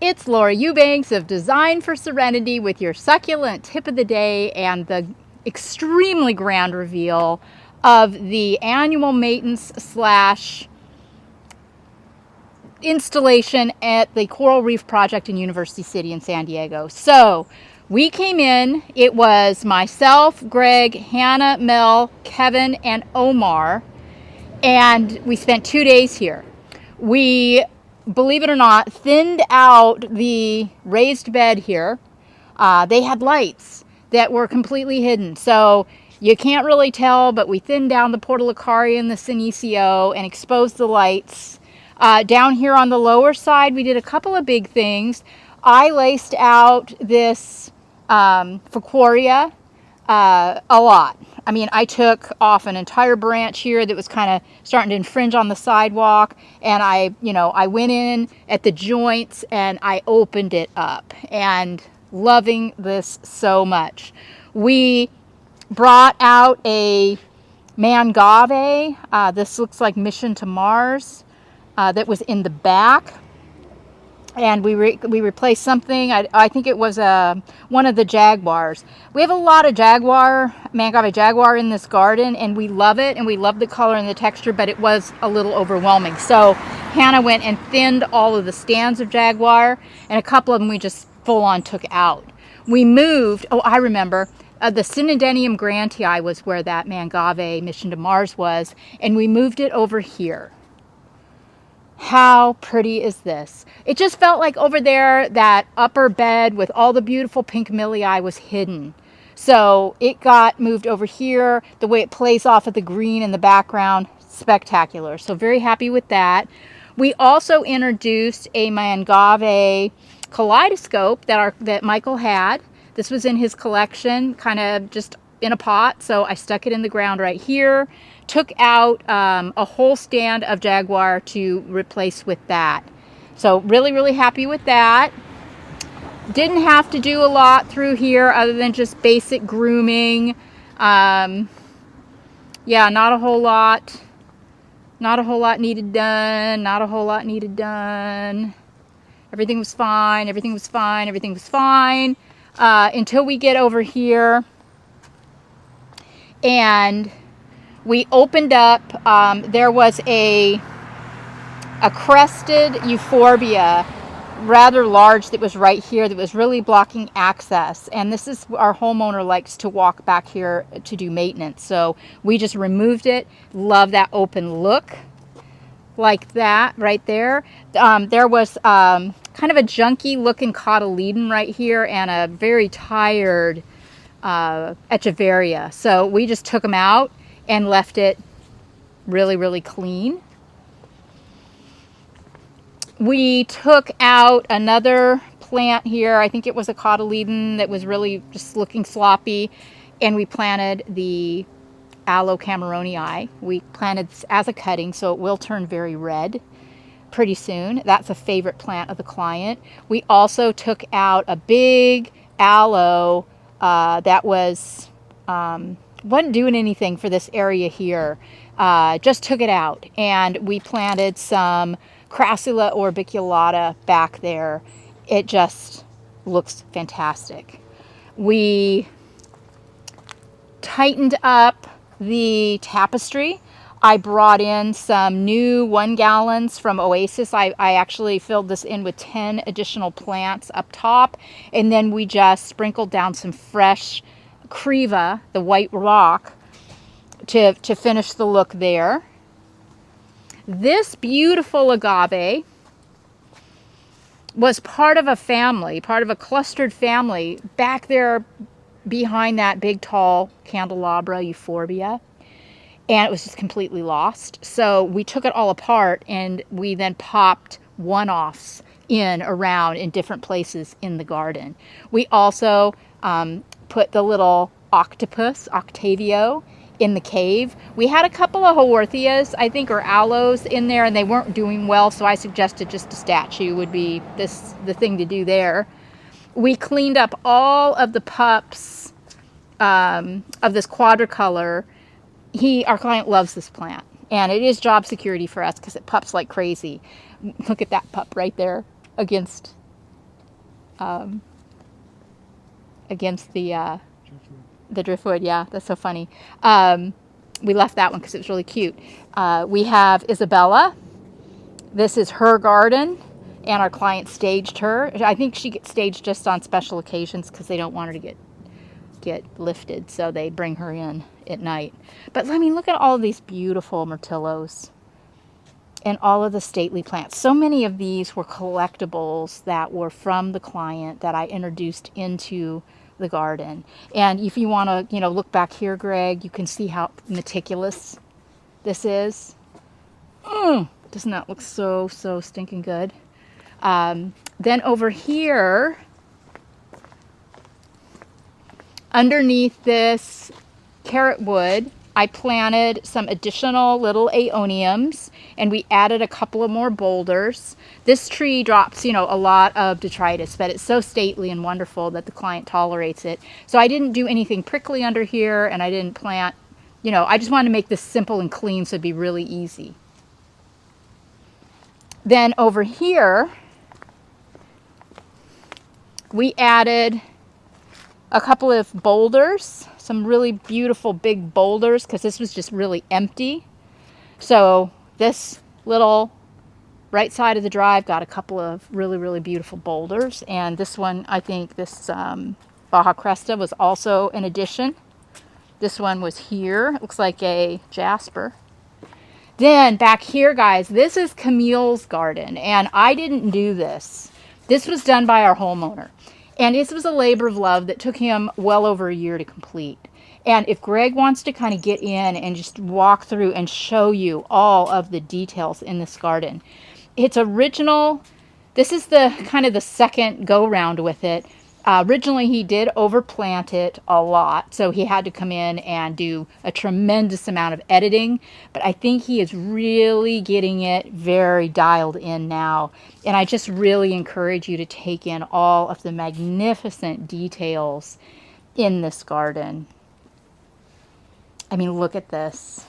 It's Laura Eubanks of Design for Serenity with your succulent tip of the day and the extremely grand reveal of the annual maintenance slash installation at the Coral Reef project in University City in San Diego. So we came in, it was myself, Greg, Hannah, Mel, Kevin, and Omar, and we spent 2 days here. We, believe it or not, thinned out the raised bed here. They had lights that were completely hidden, so you can't really tell, but we thinned down the Portulacaria and the Senecio and exposed the lights. Down here on the lower side, we did a couple of big things. I laced out this Fucoria a lot. I mean, I took off an entire branch here that was kind of starting to infringe on the sidewalk, and I went in at the joints and I opened it up, and loving this so much. We brought out a Mangave. This looks like Mission to Mars, that was in the back. And we replaced something. I think it was one of the Jaguars. We have a lot of Mangave Jaguar in this garden, and we love it, and we love the color and the texture, but it was a little overwhelming. So Hannah went and thinned all of the stands of Jaguar, and a couple of them we just full on took out. We moved, I remember, the Synodenium grantii was where that Mangave Mission to Mars was, and we moved it over here. How pretty is this? It just felt like over there, that upper bed with all the beautiful pink milii was hidden. So it got moved over here. The way it plays off of the green in the background, spectacular. So very happy with that. We also introduced a Mangave kaleidoscope that Michael had. This was in his collection, kind of just in a pot. So I stuck it in the ground right here. Took out a whole stand of Jaguar to replace with that. So really, really happy with that. Didn't have to do a lot through here other than just basic grooming. Yeah, not a whole lot. Not a whole lot needed done. Not a whole lot needed done. Everything was fine. Everything was fine. Everything was fine. Until we get over here. And we opened up, there was a crested euphorbia, rather large, that was right here, that was really blocking access. And this is, our homeowner likes to walk back here to do maintenance. So we just removed it. Love that open look, like that right there. There was kind of a junky looking cotyledon right here, and a very tired echeveria. So we just took them out and left it really, really clean. We took out another plant here. I think it was a cotyledon that was really just looking sloppy, and we planted the Aloe Cameronii. We planted this as a cutting, so it will turn very red pretty soon. That's a favorite plant of the client. We also took out a big aloe that wasn't doing anything for this area here. Just took it out, and we planted some Crassula orbiculata back there. It just looks fantastic. We tightened up the Tapestry. I brought in some new 1 gallons from Oasis. I actually filled this in with 10 additional plants up top, and then we just sprinkled down some fresh Creva, the white rock, to finish the look there. This beautiful agave was part of a family, part of a clustered family back there behind that big tall candelabra euphorbia, and it was just completely lost. So we took it all apart, and we then popped one-offs around in different places in the garden. We also put the little octopus, Octavio, in the cave. We had a couple of Haworthias, I think, or aloes in there, and they weren't doing well, so I suggested just a statue would be the thing to do there. We cleaned up all of the pups of this quadricolor. Our client loves this plant, and it is job security for us because it pups like crazy. Look at that pup right there against um, against the driftwood. Yeah, that's so funny. We left that one because it was really cute. We have Isabella. This is her garden, and our client staged her. I think she gets staged just on special occasions because they don't want her to get lifted, so they bring her in at night. But I mean, look at all of these beautiful myrtillos and all of the stately plants. So many of these were collectibles that were from the client that I introduced into the garden. And if you want to, look back here, Greg, you can see how meticulous this is. Doesn't that look so stinking good? Then over here, underneath this carrot wood, I planted some additional little aeoniums, and we added a couple of more boulders. This tree drops, a lot of detritus, but it's so stately and wonderful that the client tolerates it. So I didn't do anything prickly under here, and I didn't plant, I just wanted to make this simple and clean so it'd be really easy. Then over here, we added a couple of boulders, some really beautiful big boulders, because this was just really empty. So this little right side of the drive got a couple of really beautiful boulders. And this one, I think this Baja Cresta was also an addition. This one was here. It looks like a jasper. Then back here, guys, this is Camille's garden, and I didn't do this. This was done by our homeowner. And this was a labor of love that took him well over a year to complete. And if Greg wants to kind of get in and just walk through and show you all of the details in this garden, it's original. This is the kind of the second go round with it. Originally, he did overplant it a lot, so he had to come in and do a tremendous amount of editing. But I think he is really getting it very dialed in now. And I just really encourage you to take in all of the magnificent details in this garden. I mean, look at this.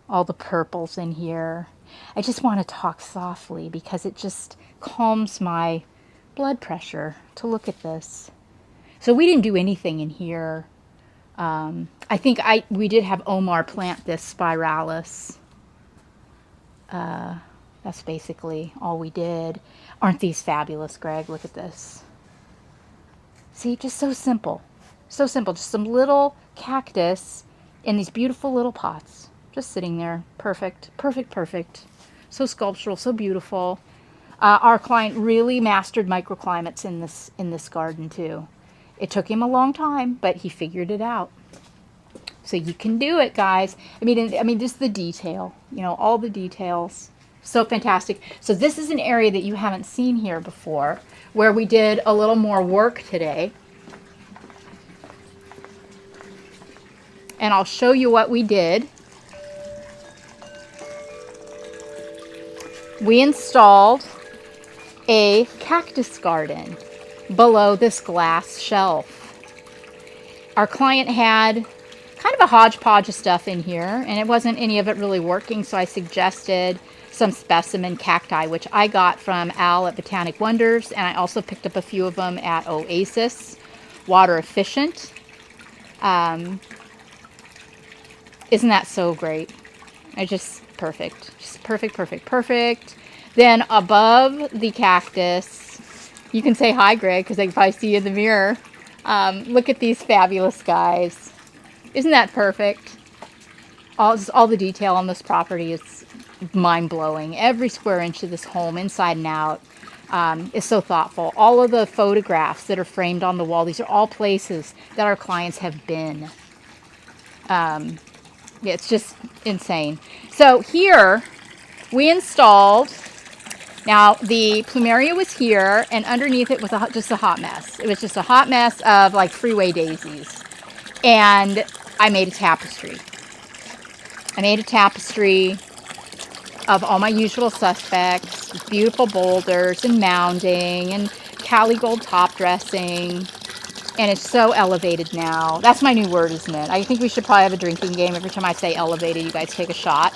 All the purples in here. I just want to talk softly because it just calms my blood pressure to look at this. So we didn't do anything in here. I think we did have Omar plant this spiralis. That's basically all we did. Aren't these fabulous, Greg? Look at this. See, just so simple. So simple. Just some little cactus in these beautiful little pots. Just sitting there. Perfect. Perfect. So sculptural, so beautiful. Our client really mastered microclimates in this garden too. It took him a long time, but he figured it out. So you can do it, guys. I mean, just the detail, all the details. So fantastic. So this is an area that you haven't seen here before, where we did a little more work today. And I'll show you what we did. We installed a cactus garden below this glass shelf. Our client had kind of a hodgepodge of stuff in here, and it wasn't any of it really working, so I suggested some specimen cacti, which I got from Al at Botanic Wonders, and I also picked up a few of them at Oasis. Water efficient. Isn't that so great? Perfect. Just perfect. Then above the cactus, you can say hi, Greg, because they can probably see you in the mirror. Look at these fabulous guys. Isn't that perfect? All the detail on this property is mind-blowing. Every square inch of this home, inside and out, is so thoughtful. All of the photographs that are framed on the wall, these are all places that our clients have been. Yeah, it's just insane. So here we installed, now the plumeria was here, and underneath it was just a hot mess. It was just a hot mess of like freeway daisies. And I made a tapestry. Of all my usual suspects, beautiful boulders and mounding and Cali gold top dressing. And it's so elevated now. That's my new word, isn't it? I think we should probably have a drinking game. Every time I say elevated, you guys take a shot.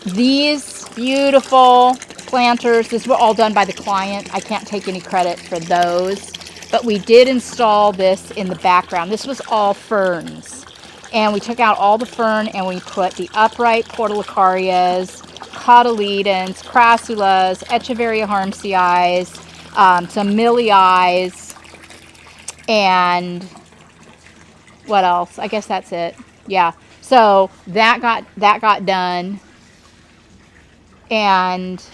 These beautiful planters. These were all done by the client. I can't take any credit for those. But we did install this in the background. This was all ferns. And we took out all the fern and we put the upright portulacarias, cotyledons, crassulas, Echeveria harmsii, some millii, and what else? I guess that's it. Yeah. So that got done. And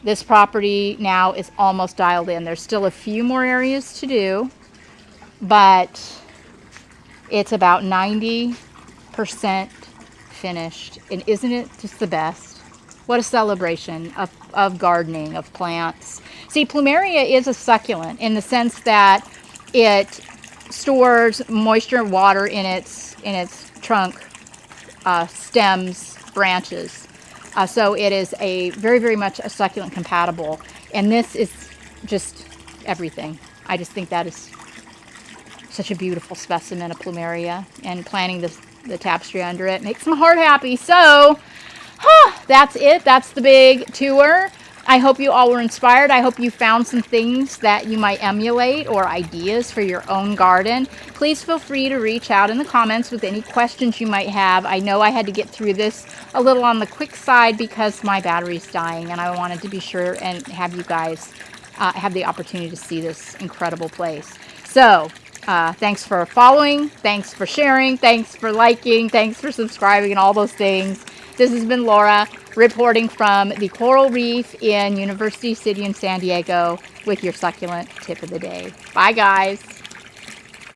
this property now is almost dialed in. There's still a few more areas to do, but it's about 90% finished. And isn't it just the best? What a celebration of gardening, of plants. See, plumeria is a succulent in the sense that it stores moisture and water in its trunk, stems, branches. So it is a very much a succulent compatible. And this is just everything. I just think that is such a beautiful specimen of plumeria, and planting the tapestry under it makes my heart happy. So that's it. That's the big tour. I hope you all were inspired. I hope you found some things that you might emulate or ideas for your own garden. Please feel free to reach out in the comments with any questions you might have. I know I had to get through this a little on the quick side because my battery's dying, and I wanted to be sure and have you guys have the opportunity to see this incredible place. So thanks for following, thanks for sharing, thanks for liking, thanks for subscribing, and all those things. This has been Laura reporting from the Coral Reef in University City in San Diego with your succulent tip of the day. Bye, guys.